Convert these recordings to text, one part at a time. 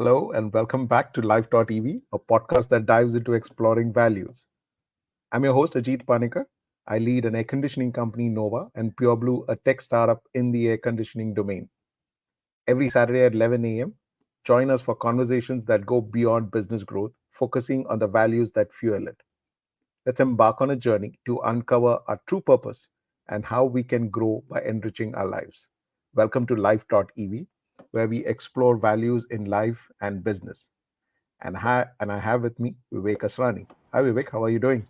Hello, and welcome back to Life.EV, a podcast that dives into exploring values. I'm your host, Ajit Panicker. I lead an air conditioning company, Nova, and Pureblu, a tech startup in the air conditioning domain. Every Saturday at 11 a.m., join us for conversations that go beyond business growth, focusing on the values that fuel it. Let's embark on a journey to uncover our true purpose and how we can grow by enriching our lives. Welcome to Life.EV, where we explore values in life and business. And I have with me Vivek Asrani. Hi, Vivek. How are you doing?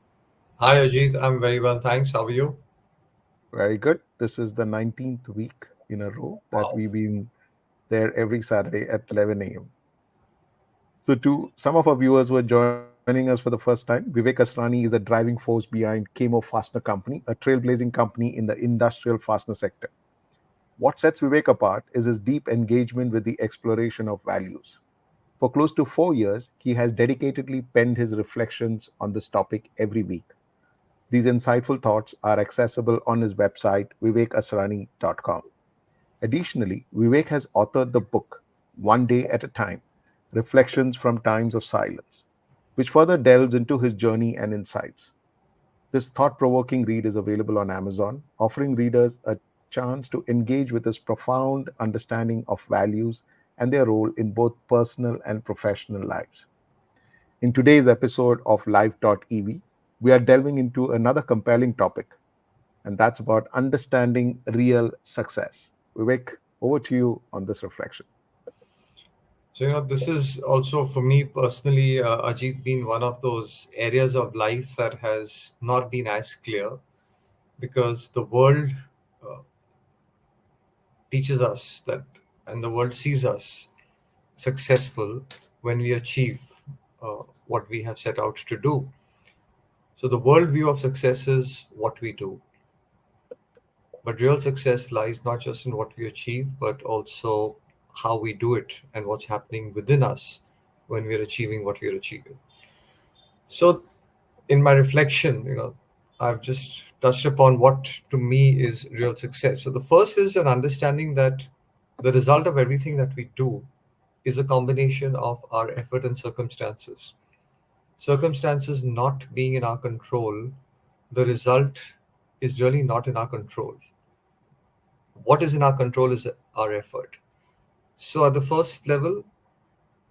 Hi Ajit, I'm very well, thanks. How are you? Very good. This is the 19th week in a row that Wow. we've been there every Saturday at 11 a.m. So, to some of our viewers who are joining us for the first time, Vivek Asrani is the driving force behind Camo Fastener Company, a trailblazing company in the industrial fastener sector. What sets Vivek apart is his deep engagement with the exploration of values. For close to 4 years, he has dedicatedly penned his reflections on this topic every week. These insightful thoughts are accessible on his website, vivekasrani.com. Additionally, Vivek has authored the book, One Day at a Time, Reflections from Times of Silence, which further delves into his journey and insights. This thought provoking read is available on Amazon, offering readers a chance to engage with his profound understanding of values and their role in both personal and professional lives. In today's episode of Life.EV, we are delving into another compelling topic, and that's about understanding real success. Vivek, over to you on this reflection. This is also for me personally, Ajit, been one of those areas of life that has not been as clear because the world uh, teaches us that, and the world sees us successful when we achieve what we have set out to do. So, the world view of success is what we do. But real success lies not just in what we achieve, but also how we do it and what's happening within us when we're achieving what we're achieving. So, in my reflection, I've just touched upon what to me is real success. So, the first is an understanding that the result of everything that we do is a combination of our effort and circumstances. Circumstances not being in our control, the result is really not in our control. What is in our control is our effort. So, at the first level,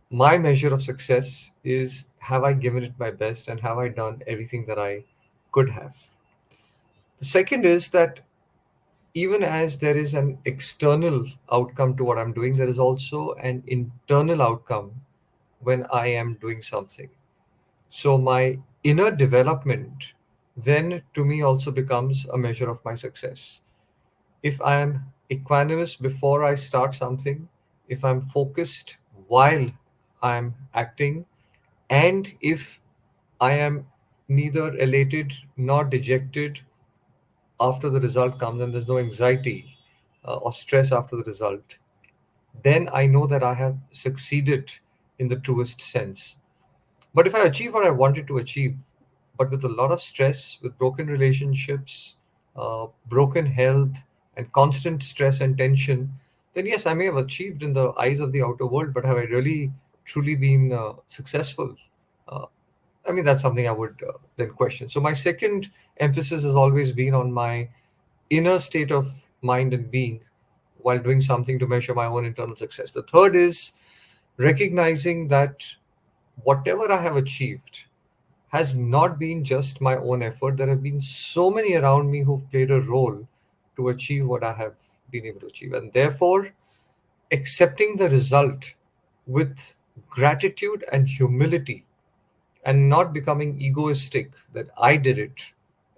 my measure of success is have I given it my best and have I done everything that I could have? The second is that even as there is an external outcome to what I'm doing, there is also an internal outcome when I am doing something. So, my inner development then to me also becomes a measure of my success. If I am equanimous before I start something, if I'm focused while I'm acting, and if I am neither elated nor dejected after the result comes and there's no anxiety or stress after the result, then I know that I have succeeded in the truest sense. But if I achieve what I wanted to achieve, but with a lot of stress, with broken relationships, broken health, and constant stress and tension, then yes, I may have achieved in the eyes of the outer world, but have I really truly been successful? Uh, I mean, that's something I would then question. So, my second emphasis has always been on my inner state of mind and being while doing something to measure my own internal success. The third is recognizing that whatever I have achieved has not been just my own effort. There have been so many around me who've played a role to achieve what I have been able to achieve. And therefore, accepting the result with gratitude and humility and not becoming egoistic that I did it,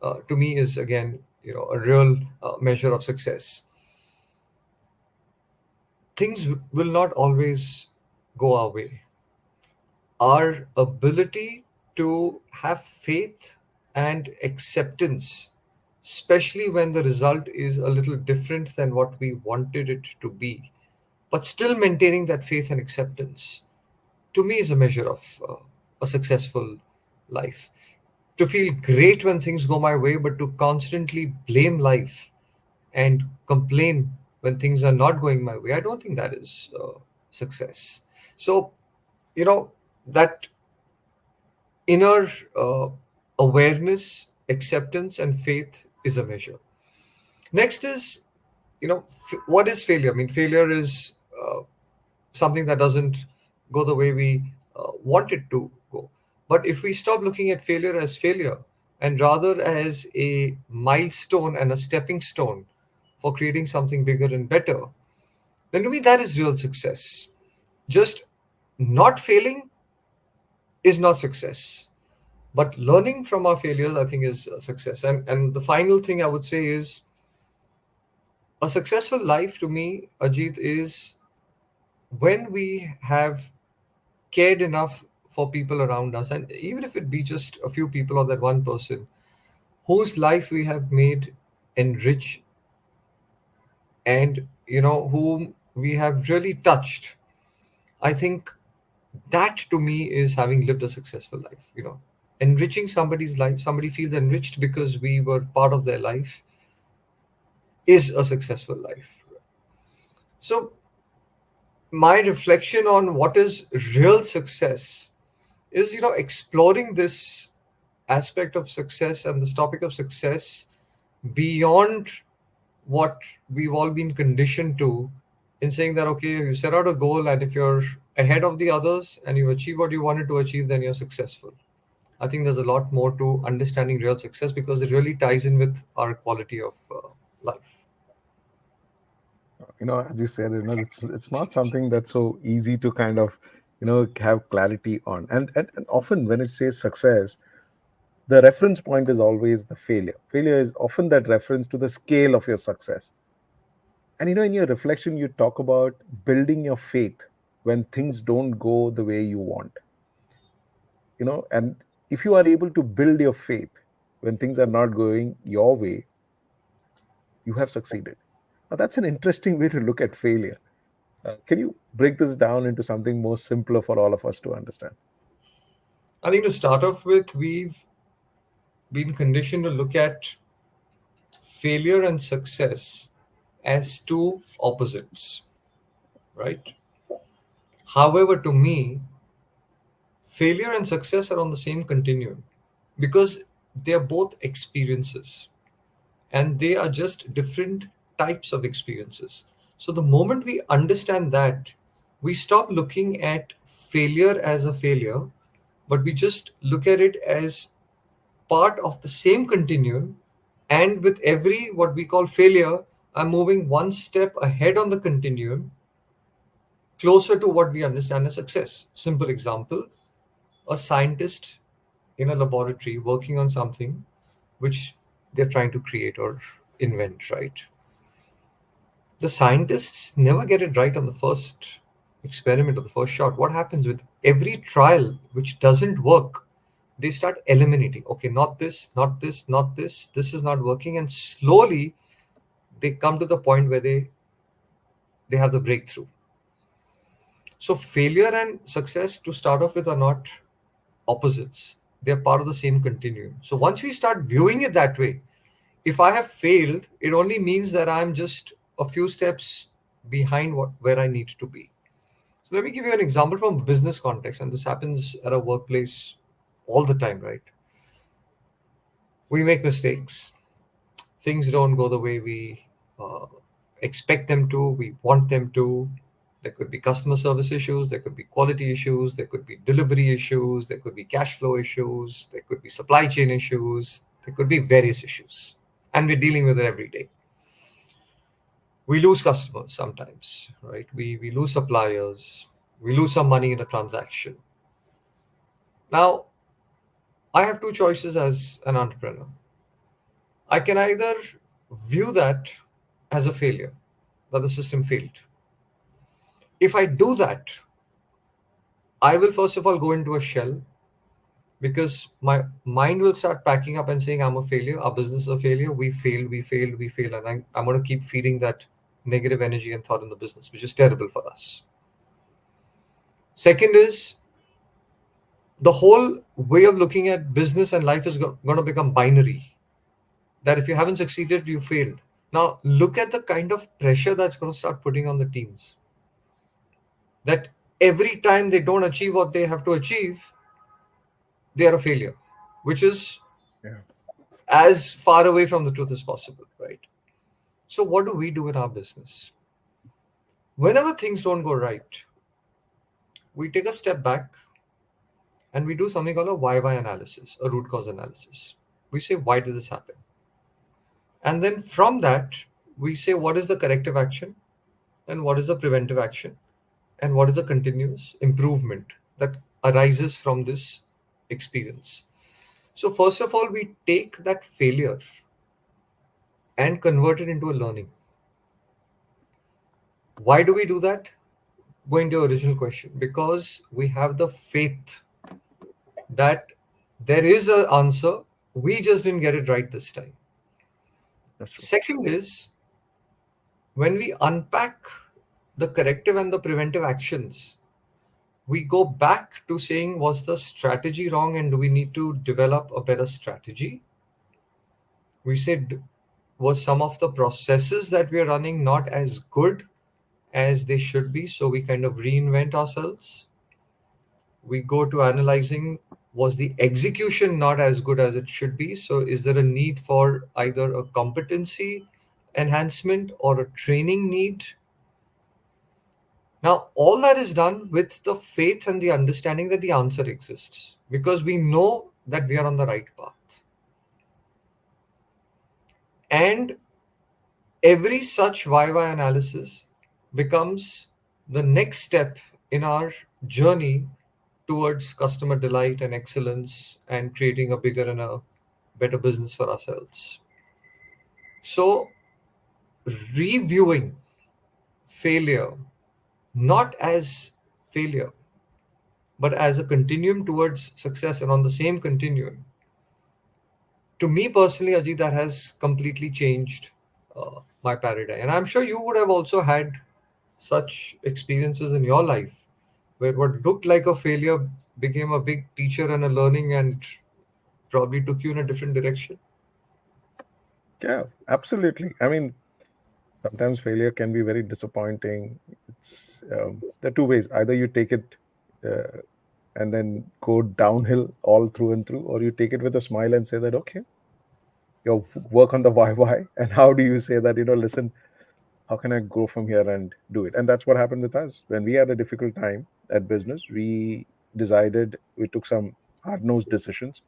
to me is again, a real measure of success. Things will not always go our way. Our ability to have faith and acceptance, especially when the result is a little different than what we wanted it to be, but still maintaining that faith and acceptance, to me is a measure of a successful life. To feel great when things go my way, but to constantly blame life and complain when things are not going my way, I don't think that is success. So, that inner uh, awareness, acceptance, and faith is a measure. Next is, what is failure? I mean, failure is something that doesn't go the way we want it to go. But if we stop looking at failure as failure and rather as a milestone and a stepping stone for creating something bigger and better, then to me that is real success. Just not failing is not success. But learning from our failures, I think, is success. And the final thing I would say is a successful life to me, Ajit, is when we have cared enough for people around us, and even if it be just a few people or that one person whose life we have made enrich, and whom we have really touched, I think that to me is having lived a successful life. Enriching somebody's life, somebody feels enriched because we were part of their life, is a successful life. So my reflection on what is real success is, exploring this aspect of success and this topic of success beyond what we've all been conditioned to, in saying that, okay, you set out a goal, and if you're ahead of the others and you achieve what you wanted to achieve, then you're successful. I think there's a lot more to understanding real success because it really ties in with our quality of life. As you said, it's not something that's so easy to kind of have clarity on. And often when it says success, the reference point is always the failure is often that reference to the scale of your success. And in your reflection you talk about building your faith when things don't go the way you want. And if you are able to build your faith when things are not going your way, you have succeeded. Now that's an interesting way to look at failure. Can you break this down into something more simpler for all of us to understand? I think to start off with, we've been conditioned to look at failure and success as two opposites, right? However, to me, failure and success are on the same continuum because they are both experiences, and they are just different types of experiences. So, the moment we understand that, we stop looking at failure as a failure, but we just look at it as part of the same continuum. And with every what we call failure, I'm moving one step ahead on the continuum, closer to what we understand as success. Simple example: a scientist in a laboratory working on something which they're trying to create or invent, right? The scientists never get it right on the first experiment or the first shot. What happens with every trial which doesn't work? They start eliminating. Okay, not this, not this, not this. This is not working, and slowly they come to the point where they have the breakthrough. So failure and success, to start off with, are not opposites. They're part of the same continuum. So once we start viewing it that way, if I have failed, it only means that I'm just a few steps behind where I need to be. So let me give you an example from a business context, and this happens at a workplace all the time, right? We make mistakes. Things don't go the way we uh, expect them to, we want them to. There could be customer service issues, there could be quality issues, there could be delivery issues, there could be cash flow issues, there could be supply chain issues, there could be various issues. And we're dealing with it every day. We lose customers sometimes, right? We lose suppliers, we lose some money in a transaction. Now, I have two choices as an entrepreneur. I can either view that as a failure, that the system failed. If I do that, I will first of all go into a shell because my mind will start packing up and saying, I'm a failure, our business is a failure, we failed, we failed, we failed. And I'm going to keep feeding that negative energy and thought in the business, which is terrible for us. Second is, the whole way of looking at business and life is going to become binary, that if you haven't succeeded, you failed. Now, look at the kind of pressure that's going to start putting on the teams. That every time they don't achieve what they have to achieve, they are a failure, which is Yeah. as far away from the truth as possible, right? So, what do we do in our business? Whenever things don't go right, we take a step back and we do something called a why analysis, a root cause analysis. We say, why did this happen? And then from that, we say, what is the corrective action and what is the preventive action and what is the continuous improvement that arises from this experience. So, first of all, we take that failure and convert it into a learning. Why do we do that? Going to your original question, because we have the faith that there is an answer, we just didn't get it right this time. That's true. Second is, when we unpack the corrective and the preventive actions, we go back to saying, was the strategy wrong and do we need to develop a better strategy? We said, was some of the processes that we are running not as good as they should be, so we kind of reinvent ourselves. We go to analyzing, was the execution not as good as it should be, so is there a need for either a competency enhancement or a training need? Now all that is done with the faith and the understanding that the answer exists, because we know that we are on the right path. And every such why analysis becomes the next step in our journey towards customer delight and excellence and creating a bigger and a better business for ourselves. So, reviewing failure not as failure, but as a continuum towards success, and on the same continuum, to me personally, Ajit, that has completely changed my paradigm. And I'm sure you would have also had such experiences in your life where what looked like a failure became a big teacher and a learning and probably took you in a different direction. Yeah, absolutely. I mean, sometimes failure can be very disappointing. It's there are two ways: either you take it uh, and then go downhill all through and through, or you take it with a smile and say that, okay, you work on the why, and how do you say that, listen, how can I go from here and do it? And that's what happened with us when we had a difficult time at business. We took some hard nosed decisions,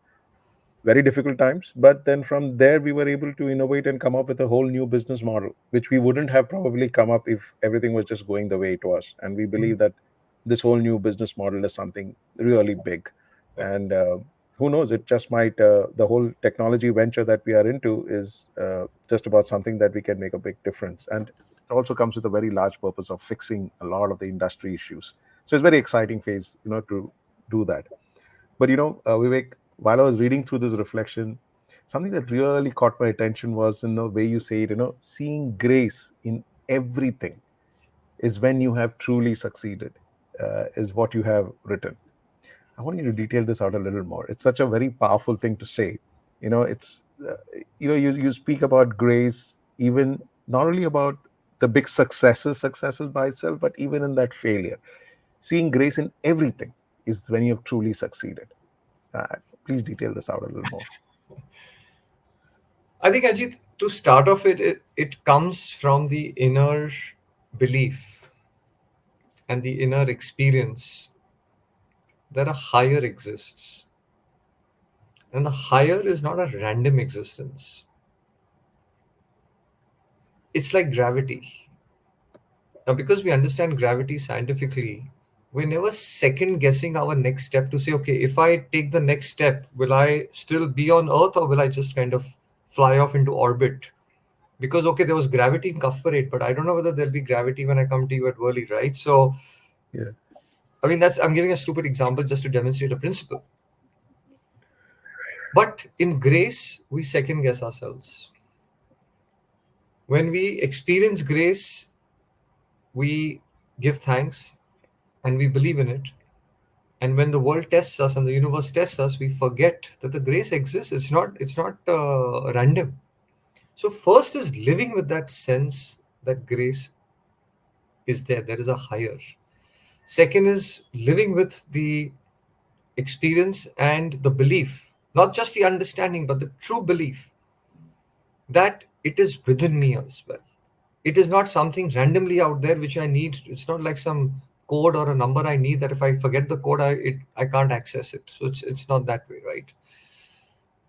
very difficult times, but then from there we were able to innovate and come up with a whole new business model which we wouldn't have probably come up if everything was just going the way it was. And we believe that this whole new business model is something really big. Yeah. And who knows, it just might the whole technology venture that we are into is just about something that we can make a big difference. And it also comes with a very large purpose of fixing a lot of the industry issues. So it's a very exciting phase, to do that. But Vivek, while I was reading through this reflection, something that really caught my attention was in the way you say it, seeing grace in everything is when you have truly succeeded, is what you have written. I want you to detail this out a little more. It's such a very powerful thing to say. It's, you speak about grace, even not only about the big successes by itself, but even in that failure. Seeing grace in everything is when you have truly succeeded. Uh, Please detail this out a little more. I think, Ajit, to start off, it comes from the inner belief and the inner experience that a higher exists. And the higher is not a random existence, it's like gravity. Now, because we understand gravity scientifically, we're never second guessing our next step to say, okay, if I take the next step, will I still be on Earth or will I just kind of fly off into orbit? Because, okay, there was gravity in Cuff Parade, but I don't know whether there'll be gravity when I come to you at Worley, right? So, Yeah. I mean, I'm giving a stupid example just to demonstrate a principle. But in grace, we second guess ourselves. When we experience grace, we give thanks and we believe in it. And when the world tests us and the universe tests us, we forget that the grace exists. It's not random. So first is living with that sense that grace is there. There is a higher. Second is living with the experience and the belief, not just the understanding, but the true belief that it is within me as well. It is not something randomly out there which I need. It's not like some code or a number I need that if I forget the code, I can't access it. So it's not that way, right?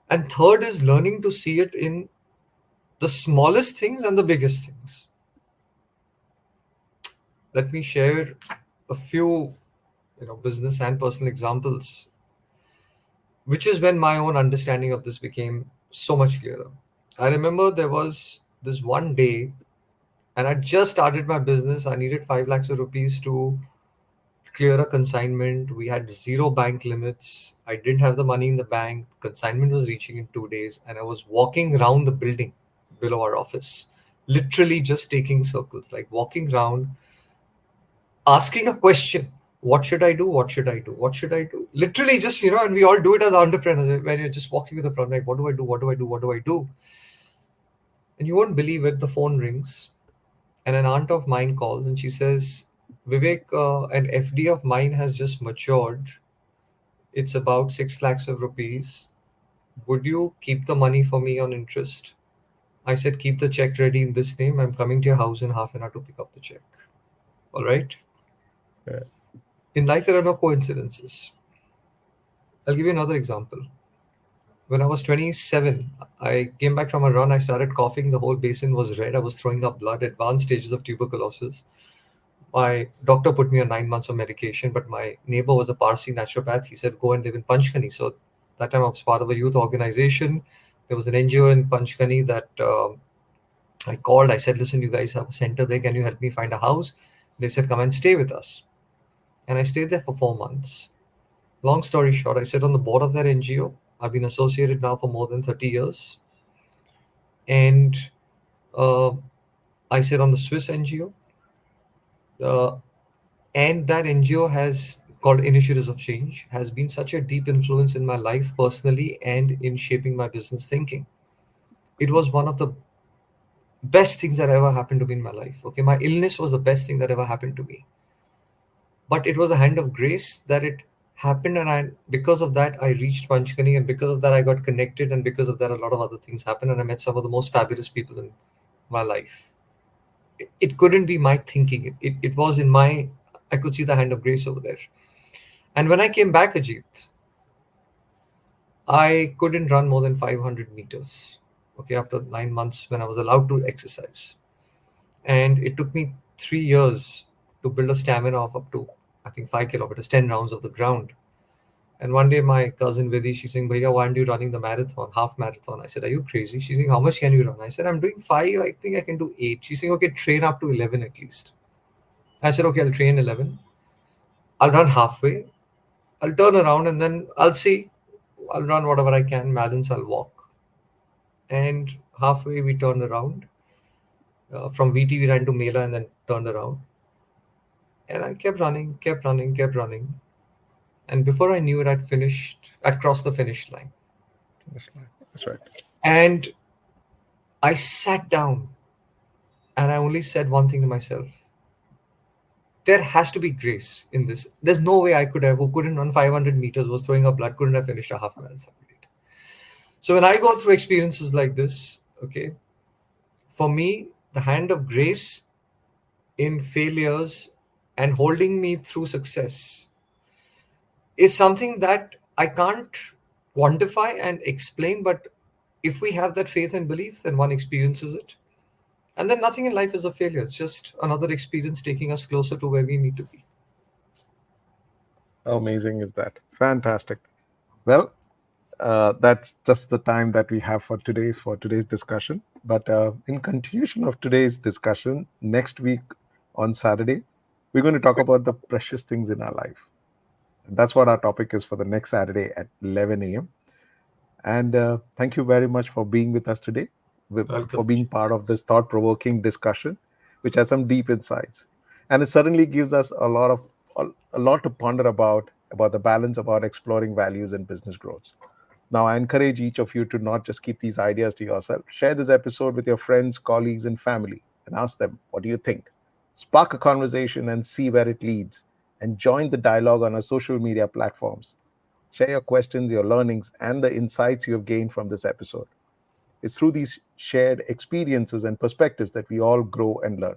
And third is learning to see it in the smallest things and the biggest things. Let me share a few, business and personal examples, which is when my own understanding of this became so much clearer. I remember there was this one day, and I just started my business. I needed 5 lakhs of rupees to clear a consignment. We had zero bank limits. I didn't have the money in the bank. Consignment was reaching in 2 days, and I was walking around the building below our office, literally just taking circles, like walking around, asking a question. What should I do? What should I do? What should I do? Literally just, and we all do it as entrepreneurs when you're just walking with a problem, like, what do I do? What do I do? What do I do? And you won't believe it. The phone rings, and an aunt of mine calls, and she says, Vivek, an FD of mine has just matured. It's about 6 lakhs of rupees. Would you keep the money for me on interest? I said, keep the check ready in this name. I'm coming to your house in half an hour to pick up the check. All right. Yeah. In life, there are no coincidences. I'll give you another example. When I was 27, I came back from a run. I started coughing. The whole basin was red. I was throwing up blood, advanced stages of tuberculosis. My doctor put me on 9 months of medication, but my neighbor was a Parsi naturopath. He said, go and live in Panchkani. So that time I was part of a youth organization. There was an NGO in Panchkani that I called. I said, listen, you guys have a center there. Can you help me find a house? They said, come and stay with us. And I stayed there for 4 months. Long story short, I sit on the board of that NGO. I've been associated now for more than 30 years. And uh, I sit on the Swiss NGO. Uh, and that NGO has called Initiatives of Change, has been such a deep influence in my life personally and in shaping my business thinking. It was one of the best things that ever happened to me in my life. Okay, my illness was the best thing that ever happened to me, but it was a hand of grace that it happened, and I, because of that, I reached Panchkani, and because of that, I got connected, and because of that, a lot of other things happened, and I met some of the most fabulous people in my life. It couldn't be my thinking. It was in my, I could see the hand of grace over there. And when I came back, Ajit, I couldn't run more than 500 meters. Okay, after 9 months when I was allowed to exercise. And it took me 3 years to build a stamina of up to, I think, 5 kilometers, 10 rounds of the ground. And one day my cousin Vidhi, she's saying, Bhaiya, why aren't you running the marathon, half marathon? I said, are you crazy? She's saying, how much can you run? I said, I'm doing 5. I think I can do 8. She's saying, okay, train up to 11 at least. I said, okay, I'll train 11. I'll run halfway. I'll turn around and then I'll see. I'll run whatever I can. Balance, I'll walk. And halfway we turned around. From VT, we ran to Mela and then turned around. And I kept running, kept running, kept running. And before I knew it, I'd crossed the finish line. That's right. And I sat down and I only said one thing to myself. There has to be grace in this. There's no way I could have, who couldn't run 500 meters, was throwing up blood, couldn't have finished a half marathon. Right? So when I go through experiences like this, okay, for me, the hand of grace in failures and holding me through success is something that I can't quantify and explain. But if we have that faith and belief, then one experiences it. And then nothing in life is a failure. It's just another experience taking us closer to where we need to be. How amazing is that? Fantastic. Well, that's just the time that we have for today's discussion. But in continuation of today's discussion, next week on Saturday, we're going to talk about the precious things in our life. And that's what our topic is for the next Saturday at 11 a.m. And thank you very much for being with us today, for Welcome. being part of this thought-provoking discussion, which has some deep insights, and it certainly gives us a lot to ponder about the balance about exploring values and business growth. Now, I encourage each of you to not just keep these ideas to yourself. Share this episode with your friends, colleagues, and family, and ask them, "What do you think?" Spark a conversation and see where it leads. and join the dialogue on our social media platforms. Share your questions, your learnings, and the insights you have gained from this episode. It's through these shared experiences and perspectives that we all grow and learn.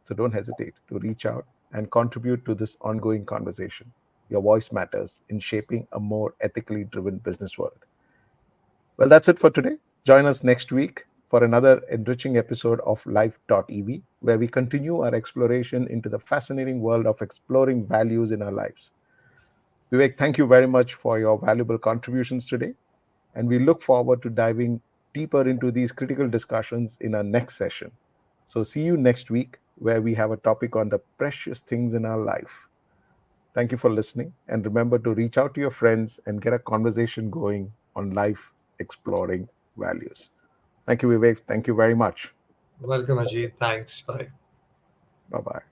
So don't hesitate to reach out and contribute to this ongoing conversation. Your voice matters in shaping a more ethically driven business world. Well, that's it for today. Join us next week for another enriching episode of Life.EV, where we continue our exploration into the fascinating world of exploring values in our lives. Vivek, thank you very much for your valuable contributions today, and we look forward to diving deeper into these critical discussions in our next session. So, see you next week, where we have a topic on the precious things in our life. Thank you for listening, and remember to reach out to your friends and get a conversation going on life exploring values. Thank you, Vivek. Thank you very much. Welcome, Ajit. Thanks. Bye. Bye bye.